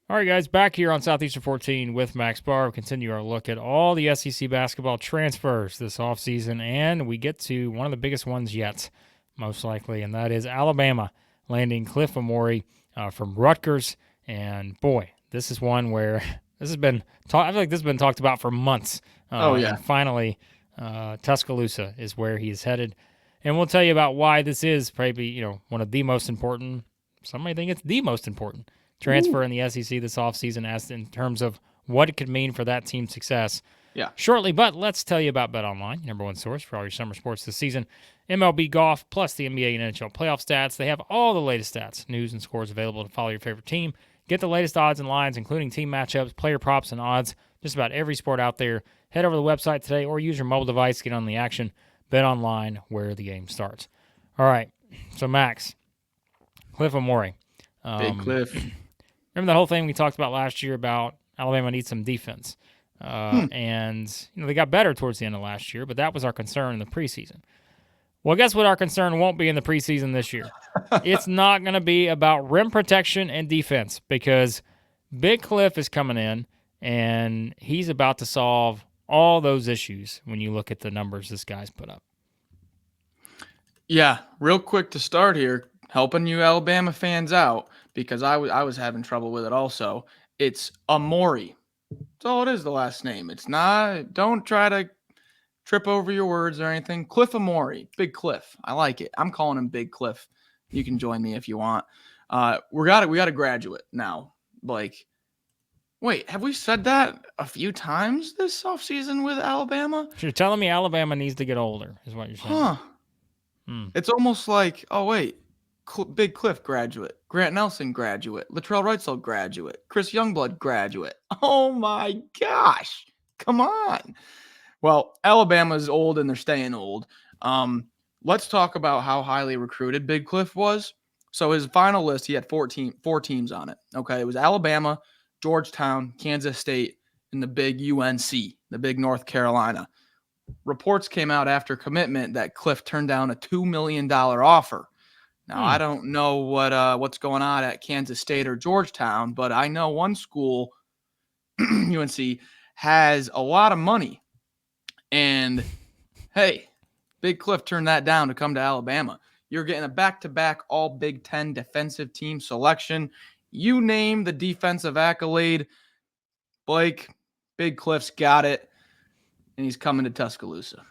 All right, guys, back here on Southeastern 14 with Max Barr. We continue our look at all the SEC basketball transfers this offseason, and we get to one of the biggest ones yet, most likely, and that is Alabama landing Cliff Omoruyi from Rutgers. And boy, this is one where this has been I feel like this has been talked about for months. Oh, yeah. And finally, Tuscaloosa is where he is headed. And we'll tell you about why this is probably, one of the most important. Some may think it's the most important transfer in the SEC this offseason as in terms of what it could mean for that team's success shortly. But let's tell you about BetOnline, number one source for all your summer sports this season. MLB golf, plus the NBA and NHL playoff stats. They have all the latest stats, news, and scores available to follow your favorite team. Get the latest odds and lines, including team matchups, player props, and odds, just about every sport out there. Head over to the website today or use your mobile device to get on the action. BetOnline, where the game starts. All right, so Max, Cliff Omoruyi. Big Cliff. Remember the whole thing we talked about last year about Alabama needs some defense? And they got better towards the end of last year, but that was our concern in the preseason. Well, guess what our concern won't be in the preseason this year? It's not going to be about rim protection and defense because Big Cliff is coming in, and he's about to solve all those issues when you look at the numbers this guy's put up. Yeah, real quick to start here, helping you Alabama fans out, because I was having trouble with it also. It's Omoruyi. That's all it is, the last name. It's not, don't try to trip over your words or anything. Cliff Omoruyi, Big Cliff. I like it. I'm calling him Big Cliff. You can join me if you want. We got a graduate now. Like, wait, have we said that a few times this offseason with Alabama? So you're telling me Alabama needs to get older, is what you're saying. Huh. It's almost like, oh, wait, Big Cliff graduate, Grant Nelson graduate, Latrell Wrightsell graduate, Chris Youngblood graduate. Oh, my gosh. Come on. Well, Alabama's old and they're staying old. Let's talk about how highly recruited Big Cliff was. So his final list, he had four teams on it. Okay, it was Alabama, Georgetown, Kansas State, and the big UNC, the big North Carolina. Reports came out after commitment that Cliff turned down a $2 million offer. Now, I don't know what's going on at Kansas State or Georgetown, but I know one school, UNC, has a lot of money. And, hey, Big Cliff turned that down to come to Alabama. You're getting a back-to-back all Big Ten defensive team selection. You name the defensive accolade, Blake, Big Cliff's got it, and he's coming to Tuscaloosa.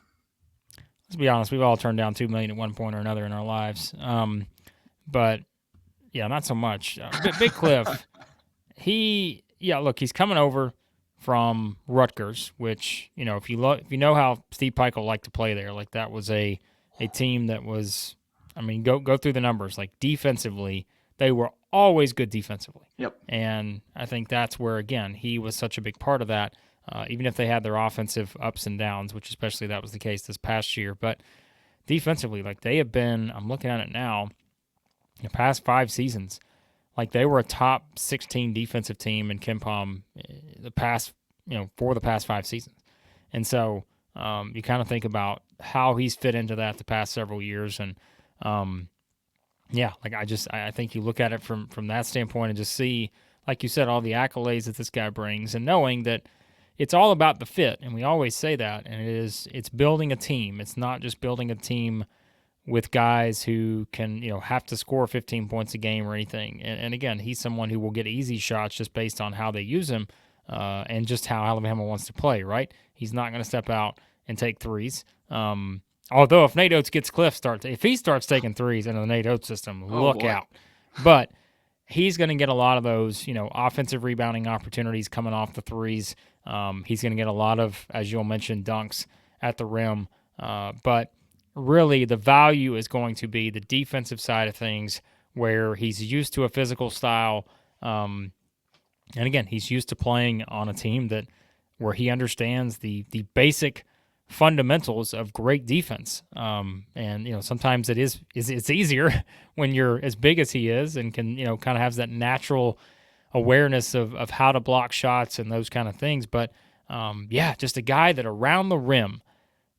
Let's be honest, we've all turned down $2 million at one point or another in our lives. But, yeah, not so much. Big Cliff, he's coming over from Rutgers, which, if you know how Steve Peichel liked to play there, like that was a team that was, go through the numbers. Like defensively, they were always good defensively. Yep. And I think that's where, again, he was such a big part of that, even if they had their offensive ups and downs, which especially that was the case this past year. But defensively, like they have been, I'm looking at it now, the past 5 seasons, like they were a top 16 defensive team in KenPom for the past 5 seasons. And so you kind of think about how he's fit into that the past several years. And I think you look at it from that standpoint and just see, like you said, all the accolades that this guy brings, and knowing that it's all about the fit. And we always say that, and it's building a team. It's not just building a team with guys who can, have to score 15 points a game or anything. And again, he's someone who will get easy shots just based on how they use him and just how Alabama wants to play, right? He's not going to step out and take threes. Although if Nate Oats gets if he starts taking threes into the Nate Oats system, look out. But he's going to get a lot of those, offensive rebounding opportunities coming off the threes. He's going to get a lot of, as you'll mention, dunks at the rim. But really the value is going to be the defensive side of things, where he's used to a physical style. And again, he's used to playing on a team where he understands the basic fundamentals of great defense. And sometimes it's easier when you're as big as he is and can kind of has that natural awareness of how to block shots and those kind of things. But just a guy that around the rim,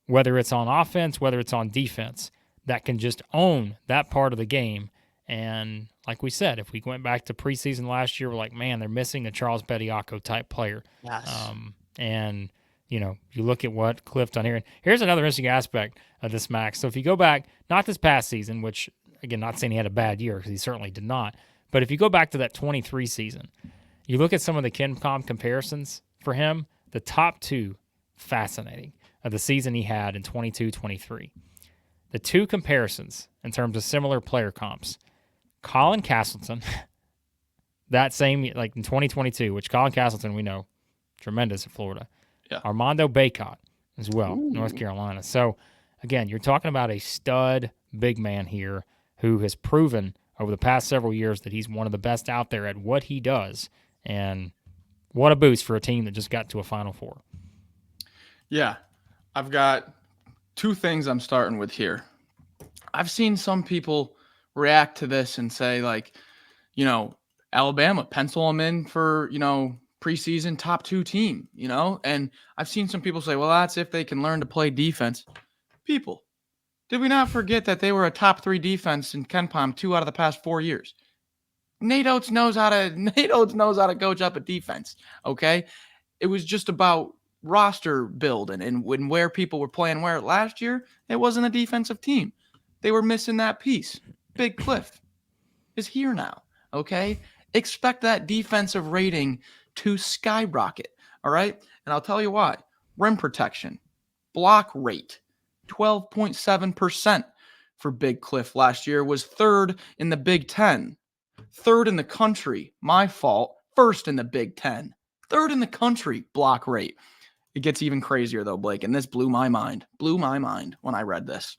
whether it's on offense, whether it's on defense, that can just own that part of the game And like we said, if we went back to preseason last year, we're like, man, they're missing a Charles Bediako type player. Yes. And, you look at what Cliff done here. And here's another interesting aspect of this, Max. So if you go back, not this past season, which, again, not saying he had a bad year because he certainly did not, but if you go back to that 23 season, you look at some of the KenPom comparisons for him, the top two, fascinating, of the season he had in 22-23. The two comparisons in terms of similar player comps, Colin Castleton, that same, like in 2022, which Colin Castleton, we know, tremendous at Florida. Yeah. Armando Bacot as well, Ooh. North Carolina. So, again, you're talking about a stud big man here who has proven over the past several years that he's one of the best out there at what he does. And what a boost for a team that just got to a Final Four. Yeah. I've got two things I'm starting with here. I've seen some people react to this and say, like, Alabama, pencil them in for, preseason top 2 team, and I've seen some people say, well, that's if they can learn to play defense. People, did we not forget that they were a top 3 defense in KenPom 2 out of the past 4 years? Nate Oats knows how to coach up a defense. Okay. It was just about roster build and when where people were playing where last year, it wasn't a defensive team. They were missing that piece. Big Cliff is here now. Okay. Expect that defensive rating to skyrocket. All right. And I'll tell you why. Rim protection, block rate, 12.7% for Big Cliff last year, was third in the Big Ten, third in the country. My fault. First in the Big Ten, third in the country block rate. It gets even crazier though, Blake. And this blew my mind when I read this.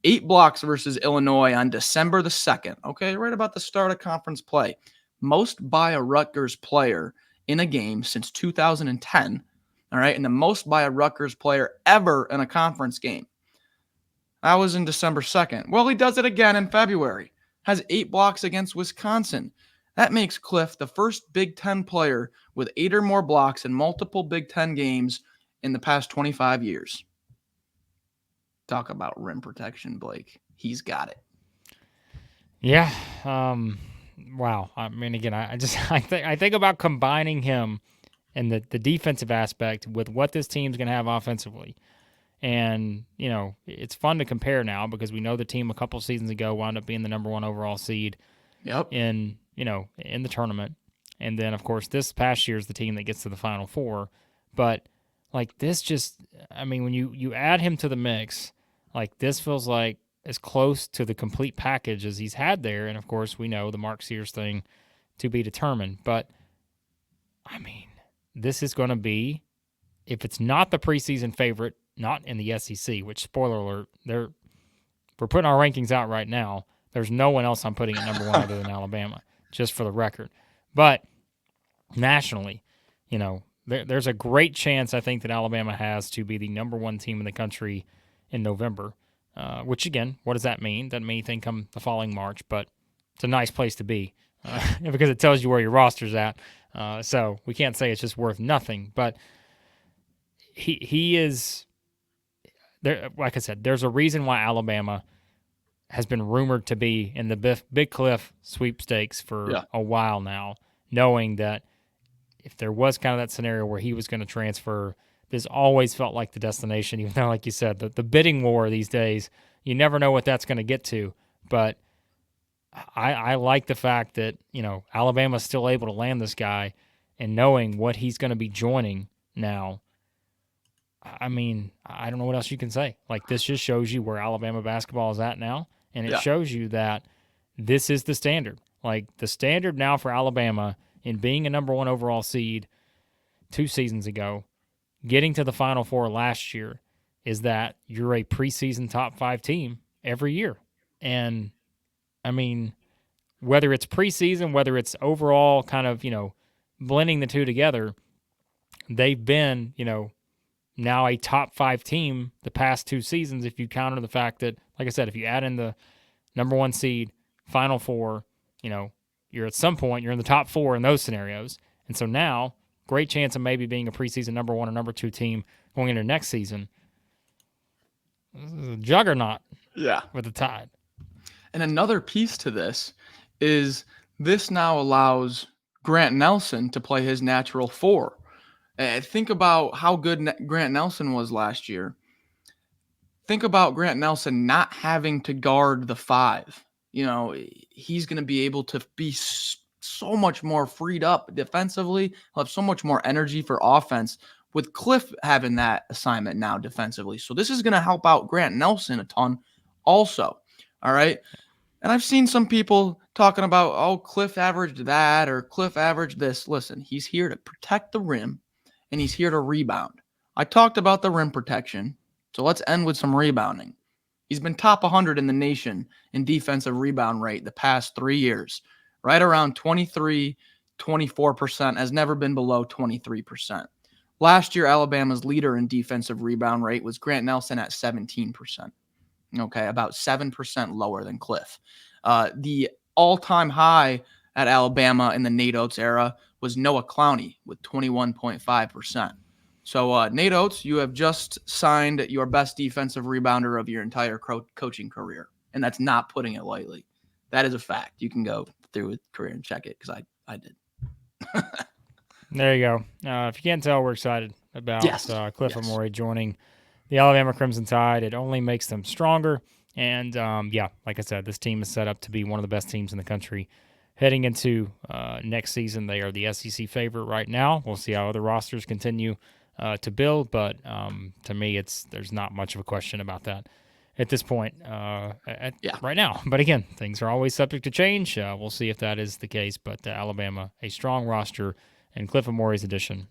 8 blocks versus Illinois on December the 2nd. Okay. Right about the start of conference play. Most by a Rutgers player in a game since 2010. All right. And the most by a Rutgers player ever in a conference game. That was in December 2nd. Well, he does it again in February. Has 8 blocks against Wisconsin. That makes Cliff the first Big Ten player with 8 or more blocks in multiple Big Ten games in the past 25 years. Talk about rim protection, Blake. He's got it. Yeah. Wow. I mean, again, I think about combining him and the defensive aspect with what this team's going to have offensively. And, it's fun to compare now because we know the team a couple seasons ago wound up being the number 1 overall seed in the tournament. And then, of course, this past year is the team that gets to the Final Four. But, like, this just, I mean, when you add him to the mix, like, this feels like as close to the complete package as he's had there. And, of course, we know the Mark Sears thing to be determined. But, I mean, this is going to be, if it's not the preseason favorite, not in the SEC, which, spoiler alert, we're putting our rankings out right now. There's no one else I'm putting at number 1 other than Alabama, just for the record. But nationally, there's a great chance, I think, that Alabama has to be the number 1 team in the country in November, which, again, what does that mean? Doesn't mean anything come the following March, but it's a nice place to be because it tells you where your roster's at. So we can't say it's just worth nothing, but he is there. Like I said, there's a reason why Alabama has been rumored to be in the Big Cliff sweepstakes for a while now, knowing that if there was kind of that scenario where he was going to transfer, this always felt like the destination, even though, like you said, the bidding war these days, you never know what that's going to get to. But I like the fact that, Alabama's still able to land this guy, and knowing what he's going to be joining now, I mean, I don't know what else you can say. Like, this just shows you where Alabama basketball is at now, and it shows you that this is the standard. Like, the standard now for Alabama in being a number 1 overall seed 2 seasons ago, getting to the Final Four last year, is that you're a preseason top 5 team every year. And, I mean, whether it's preseason, whether it's overall kind of, blending the two together, they've been, now a top 5 team the past 2 seasons if you counter the fact that, like I said, if you add in the number 1 seed, Final Four, you're at some point, you're in the top 4 in those scenarios. And so now, great chance of maybe being a preseason number 1 or number 2 team going into next season. This is a juggernaut with the Tide. And another piece to this, is this now allows Grant Nelson to play his natural 4. Think about how good Grant Nelson was last year. Think about Grant Nelson not having to guard the 5. He's going to be able to be so much more freed up defensively. He'll have so much more energy for offense with Cliff having that assignment now defensively. So this is going to help out Grant Nelson a ton also. All right. And I've seen some people talking about, oh, Cliff averaged that or Cliff averaged this. Listen, he's here to protect the rim and he's here to rebound. I talked about the rim protection. So let's end with some rebounding. He's been top 100 in the nation in defensive rebound rate the past 3 years, right around 23, 24%, has never been below 23%. Last year, Alabama's leader in defensive rebound rate was Grant Nelson at 17%. Okay, about 7% lower than Cliff. The all-time high at Alabama in the Nate Oats era was Noah Clowney with 21.5%. So, Nate Oats, you have just signed your best defensive rebounder of your entire coaching career, and that's not putting it lightly. That is a fact. You can go through his career and check it because I did. There you go. If you can't tell, we're excited about Cliff Omoruyi joining the Alabama Crimson Tide. It only makes them stronger. And, like I said, this team is set up to be one of the best teams in the country heading into next season. They are the SEC favorite right now. We'll see how other rosters continue to build, but to me, there's not much of a question about that at this point right now. But again, things are always subject to change. We'll see if that is the case. But Alabama, a strong roster, and Cliff Omoruyi's addition,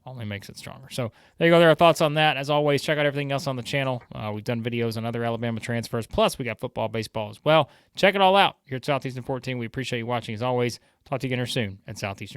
only makes it stronger. So there you go. There are thoughts on that. As always, check out everything else on the channel. We've done videos on other Alabama transfers. Plus, we got football, baseball as well. Check it all out here at Southeastern 14. We appreciate you watching as always. Talk to you again here soon at Southeastern.